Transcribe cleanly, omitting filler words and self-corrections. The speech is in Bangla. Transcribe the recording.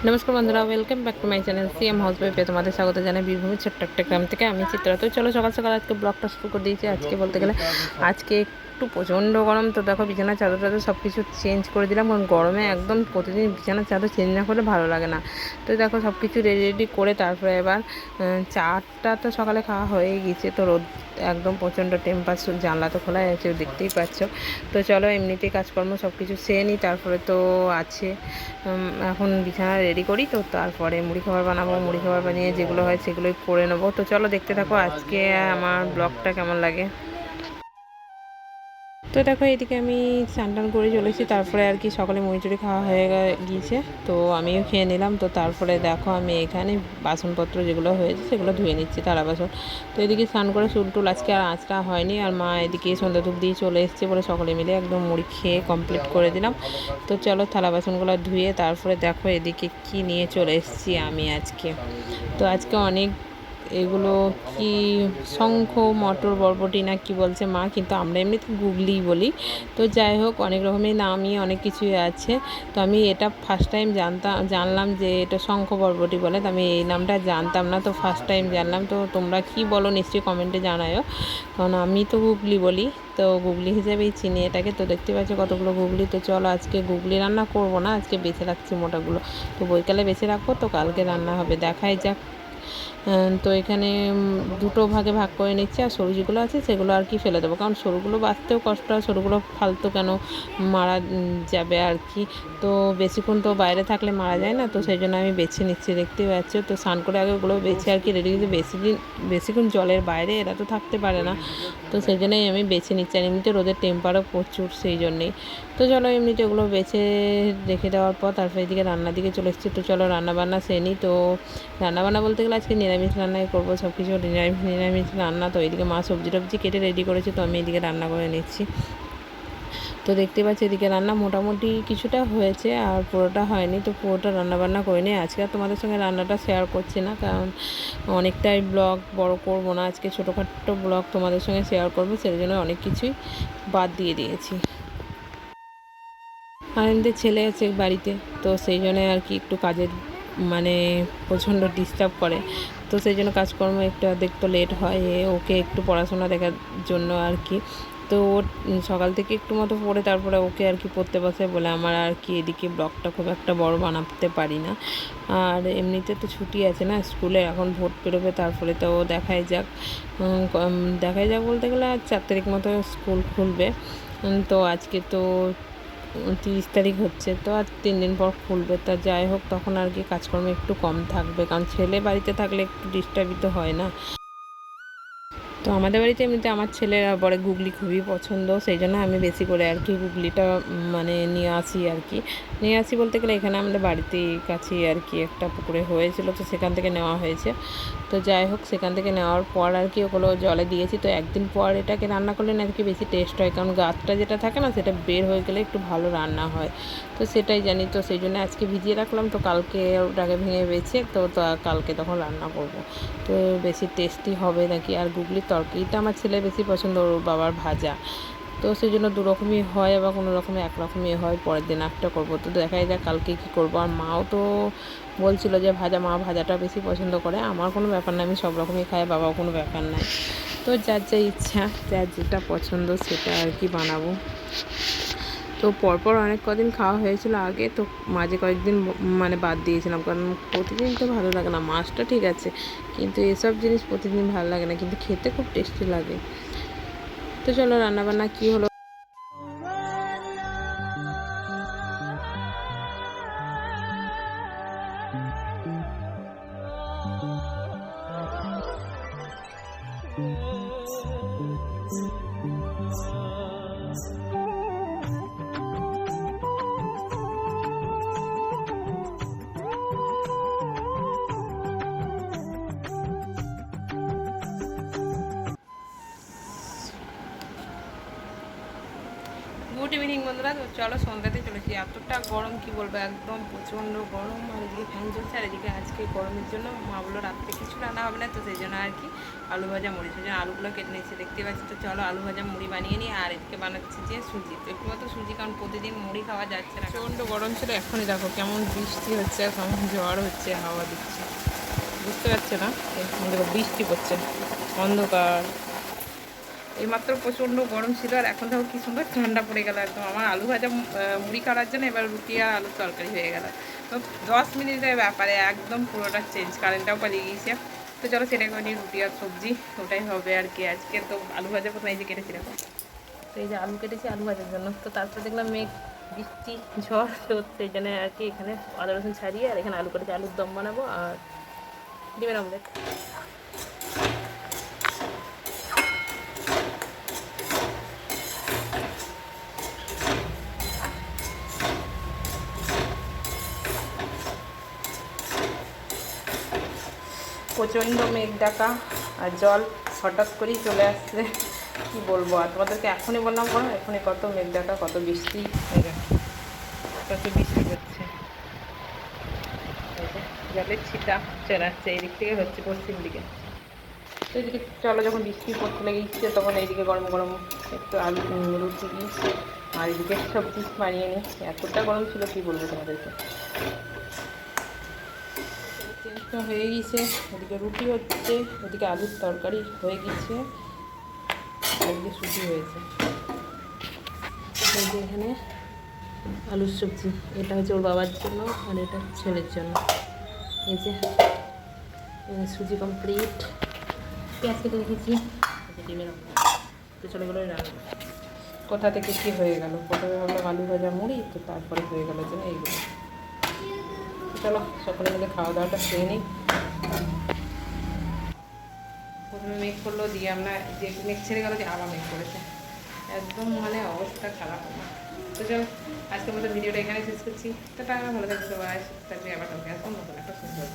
নমস্কার বন্ধুরা, welcome back to my channel CM হাউসওয়াইফে তোমাদের স্বাগত জানাই বীরভূমের ছোট্ট একটা গ্রাম থেকে। আমি চিত্রা। তো চলো সকাল সকাল আজকে ব্লগটা শুরু করে দিয়েছি। আজকে বলতে গেলে আজকে একটু প্রচণ্ড গরম। তো দেখো বিছানার চাদর টাদর সব কিছু চেঞ্জ করে দিলাম, কারণ গরমে একদম প্রতিদিন বিছানার চাদর চেঞ্জ না করলে ভালো লাগে না। তো দেখো সব কিছু রেডি রেডি করে তারপরে এবার চাটা তো সকালে খাওয়া হয়ে গিয়েছে। তো রোদ একদম প্রচণ্ড টেম্পারেচার, জানলা তো খোলা আছে দেখতেই পাচ্ছ। তো চলো এমনিতেই কাজকর্ম সব কিছু সেরে নিই। তারপরে তো আছে এখন বিছানা রেডি করি। তো তারপরে মুড়ি খাবার বানাবো, মুড়ি খাবার বানিয়ে যেগুলো হয় সেগুলোই করে নেবো। তো চলো দেখতে থাকো আজকে আমার ব্লগটা কেমন লাগে। তো দেখো এদিকে আমি স্নান টান করে চলেছি। তারপরে আর কি সকালে মুড়ি টুড়ি খাওয়া হয়ে গিয়েছে, তো আমিও খেয়ে নিলাম। তো তারপরে দেখো আমি এখানে বাসনপত্র যেগুলো হয়েছে সেগুলো ধুয়ে নিচ্ছি, থালা বাসন। তো এদিকে স্নান করে চুল টুল আজকে আর আঁচড়া হয়নি। আর মা এদিকে সন্ধ্যা ধূপ দিয়ে চলে এসছে বলে সকলে মিলে একদম মুড়ি খেয়ে কমপ্লিট করে দিলাম। তো চলো থালা বাসনগুলো ধুয়ে তারপরে দেখো এদিকে কি নিয়ে চলে এসেছি আমি আজকে। তো আজকে অনেক এগুলো কি শঙ্খ মটর বরবটি না কি বলছে মা, কিন্তু আমরা এমনিতে গুগলি বলি। তো যাই হোক অনেক রকমের নামই অনেক কিছুই আছে। তো আমি এটা ফার্স্ট টাইম জানলাম যে এটা শঙ্খ বরবটি বলে। তো আমি এই নামটা জানতাম না, তো ফার্স্ট টাইম জানলাম। তো তোমরা কি বলো নিশ্চয়ই কমেন্টে জানাও, কারণ আমি তো গুগলি বলি। তো গুগলি হিসেবেই চিনি এটাকে। তো দেখতে পাচ্ছ কতগুলো গুগলি। তো চলো আজকে গুগলি রান্না করব না, আজকে বেছে রাখছি মোটাগুলো। তো বৈকালে বেছে রাখবো, তো কালকে রান্না হবে, দেখাই যাক। তো এখানে দুটো ভাগে ভাগ করে নিচ্ছি। আর সরু যেগুলো আছে সেগুলো আর কি ফেলে দেবো, কারণ সরুগুলো বাঁচতেও কষ্ট হয়, সরুগুলো ফালতু কেন মারা যাবে আর কি। তো বেশিক্ষণ তো বাইরে থাকলে মারা যায় না, তো সেই জন্য আমি বেছে নিচ্ছি। দেখতেই পাচ্ছ তো স্নান করে আগে ওগুলো বেছে আর কি রেডি দিতে। বেশিক্ষণ জলের বাইরে এরা তো থাকতে পারে না, তো সেই জন্যই আমি বেছে নিচ্ছি। আর এমনিতে রোদের টেম্পারও প্রচুর, সেই জন্যেই। তো চলো এমনিতে ওগুলো বেছে রেখে দেওয়ার পর তারপরে এদিকে রান্নার দিকে চলে এসেছি। তো চলো রান্নাবান্না সেরে নিই। তো রান্নাবান্না বলতে গেলে আজকে নিরামিষ রান্নাই করবো, সব কিছু নিরামিষ রান্না। তো এদিকে মা সবজি টবজি কেটে রেডি করেছে, তো আমি এদিকে রান্না করে নিচ্ছি। তো দেখতে পাচ্ছি এদিকে রান্না মোটামুটি কিছুটা হয়েছে, আর পুরোটা হয়নি। তো পুরোটা রান্নাবান্না করে নিই। আজকে আর তোমাদের সঙ্গে রান্নাটা শেয়ার করছি না, কারণ অনেকটাই ব্লগ বড় করব না আজকে, ছোটোখাটো ব্লগ তোমাদের সঙ্গে শেয়ার করবো, সেই জন্য অনেক কিছুই বাদ দিয়ে দিয়েছি। আর এমনিতে ছেলে আছে বাড়িতে, তো সেই জন্য আর কি একটু কাজের মানে প্রচণ্ড ডিস্টার্ব করে। তো সেই জন্য কাজকর্ম একটু অর্ধেক তো লেট হয়। ওকে একটু পড়াশোনা দেখার জন্য আর কি। তো ওর সকাল থেকে একটু মতো পড়ে তারপরে ওকে আর কি পড়তে বসে বলে আমার আর কি এদিকে ব্লগটা খুব একটা বড় বানাতে পারি না। আর এমনিতে তো ছুটি আছে না স্কুলে, এখন ভোট পেরোবে, তারপরে তো দেখাই যাক বলতে গেলে আর 4 তারিখ মতো স্কুল খুলবে। তো আজকে তো 30 তারিখ হচ্ছে, তো আর 3 দিন পর খুলবে। তা যাই হোক তখন আর কি কাজকর্ম একটু কম থাকবে, কারণ ছেলে বাড়িতে থাকলে একটু ডিস্টার্বই তো হয় না। তো আমাদের বাড়িতে এমনিতে আমার ছেলের বড় গুগলি খুবই পছন্দ, সেই জন্য আমি বেশি করে আর কি গুগলিটা মানে নিয়ে আসি আর কি। নিয়ে আসি বলতে গেলে এখানে আমাদের বাড়িতেই কাছে আর কি একটা পুকুরে হয়েছিল, তো সেখান থেকে নেওয়া হয়েছে। তো যাই হোক সেখান থেকে নেওয়ার পর আর কি ওগুলো জলে দিয়েছি। তো একদিন পর এটাকে রান্না করলে না আর কি বেশি টেস্ট হয়, কারণ গাছটা যেটা থাকে না সেটা বের হয়ে গেলে একটু ভালো রান্না হয়। তো সেটাই জানি, তো সেই জন্য আজকে ভিজিয়ে রাখলাম। তো কালকে ওটাকে ভেঙে বেছে তো কালকে তখন রান্না করব। তো বেশি টেস্টি হবে নাকি। আর গুগলির তরকারিটা আমার ছেলে বেশি পছন্দ, ওর বাবার ভাজা। তো সেই জন্য দুরকমই হয়, আবার কোনো রকমে একরকমই হয়। পরের দিন একটা করবো, তো দেখাই যাক কালকে কী করবো। আর মাও তো বলছিল যে মা ভাজাটা বেশি পছন্দ করে। আমার কোনো ব্যাপার না, আমি সব রকমই খাই, বাবাও কোনো ব্যাপার নাই। তো যার যা ইচ্ছা, যার যেটা পছন্দ সেটা আর কি বানাবো। তো পরপর অনেক কদিন খাওয়া হয়েছিল আগে, তো মাঝে কয়েকদিন মানে বাদ দিয়েছিলাম, কারণ প্রতিদিন তো ভালো লাগে না। মাছটা ঠিক আছে, কিন্তু এসব জিনিস প্রতিদিন ভালো লাগে না, কিন্তু খেতে খুব টেস্টি লাগে। তো চলো রান্নাবান্না কী হলো। গুড ইভিনিং বন্ধুরা। তো চলো সন্ধ্যাতে চলেছি। এতটা গরম কি বলবো, একদম প্রচণ্ড গরম। আর এদিকে ফ্যান চলছে, আর এদিকে আজকে গরমের জন্য মা বললো রাত্রে কিছু রান্না হবে না, তো সেই জন্য আর কি আলু ভাজা মুড়ি, সেই জন্য আলুগুলো কেটে নিয়েছি দেখতে পাচ্ছি। তো চলো আলু ভাজা মুড়ি বানিয়ে নিই। আর এদিকে বানাচ্ছি যে সুজি, তো একটু মতো সুজি, কারণ প্রতিদিন মুড়ি খাওয়া যাচ্ছে না। প্রচণ্ড গরম ছিল, এখনই দেখো কেমন বৃষ্টি হচ্ছে, কেমন ঝড় হচ্ছে, হাওয়া দিচ্ছে, বুঝতে পারছে না? দেখো বৃষ্টি পড়ছে, অন্ধকার। এইমাত্র প্রচণ্ড গরম ছিল, আর এখন দেখো কি সুন্দর ঠান্ডা পড়ে গেল একদম। আমার আলু ভাজা মুড়ি খাওয়ার জন্য এবার রুটি আর আলুর তরকারি হয়ে গেল। তো 10 মিনিটের ব্যাপারে একদম পুরোটা চেঞ্জ, কারেন্টটাও পালিয়ে গিয়েছে। তো চলো সেটা করে নিই, রুটি আর সবজি ওটাই হবে আর কি। আজকে তো আলু ভাজা প্রথমে এই যে কেটেছি দেখো, তো এই যে আলু কেটেছি আলু ভাজার জন্য। তো তারপর দেখলাম মেঘ, বৃষ্টি, ঝড়, তো সেই জন্য আর কি এখানে আদা রসুন ছাড়িয়ে আর এখানে আলু কেটেছি, আলুর দম বানাবো আর ডিমের অমলেট। প্রচণ্ড মেঘ ডাকা আর জল হঠাৎ করেই চলে আসছে, কী বলবো। আর তোমাদেরকে এখনই বললাম বলো, এখনই কত মেঘ ডাকা, কত বৃষ্টি, কত বৃষ্টি হচ্ছে, জলের ছিটা চলে আসছে এইদিক থেকে, হচ্ছে পশ্চিম দিকে। তো এদিকে চলো, যখন বৃষ্টি পড়তে লেগে গেছে তখন এইদিকে গরম গরম একটু আলু রুটি দিই আর এদিকে সবজি বানিয়ে নিই। এতটা গরম ছিল কী বলবো তোমাদেরকে। চেঞ্জটা হয়ে গেছে, ওদিকে রুটি হচ্ছে, ওদিকে আলুর তরকারি হয়ে গেছে, ওদিকে সুজি হয়েছে। এই যে এখানে আলুর সবজি, এটা হচ্ছে ওর বাবার জন্য আর এটা ছেলের জন্য। এই যে সুজি কমপ্লিট, পেঁয়াজ কেটে রেখেছি, ডিমের অমলেট। তো চলে গেলো রান্না। কোথা থেকে কী হয়ে গেল, প্রথমে ভাবলাম আলু ভাজা মুড়ি, তো তারপরে হয়ে গেল যে এইগুলো। চলো সকলে মিলে খাওয়া দাওয়াটা খেয়ে নিই। প্রথমে মেঘ করলো, দিয়ে আমরা যে মেঘ ছেড়ে গেলো, যে আবার মেঘ করেছে, একদম মানে অবস্থা খারাপ আমার। তো চলো আজকের মতো ভিডিওটা এখানে শেষ করছি। তো ভালো থাকবে সবাই, সুস্থ থাকবে, আবার কালকে আসবো নতুন একটা সুন্দর।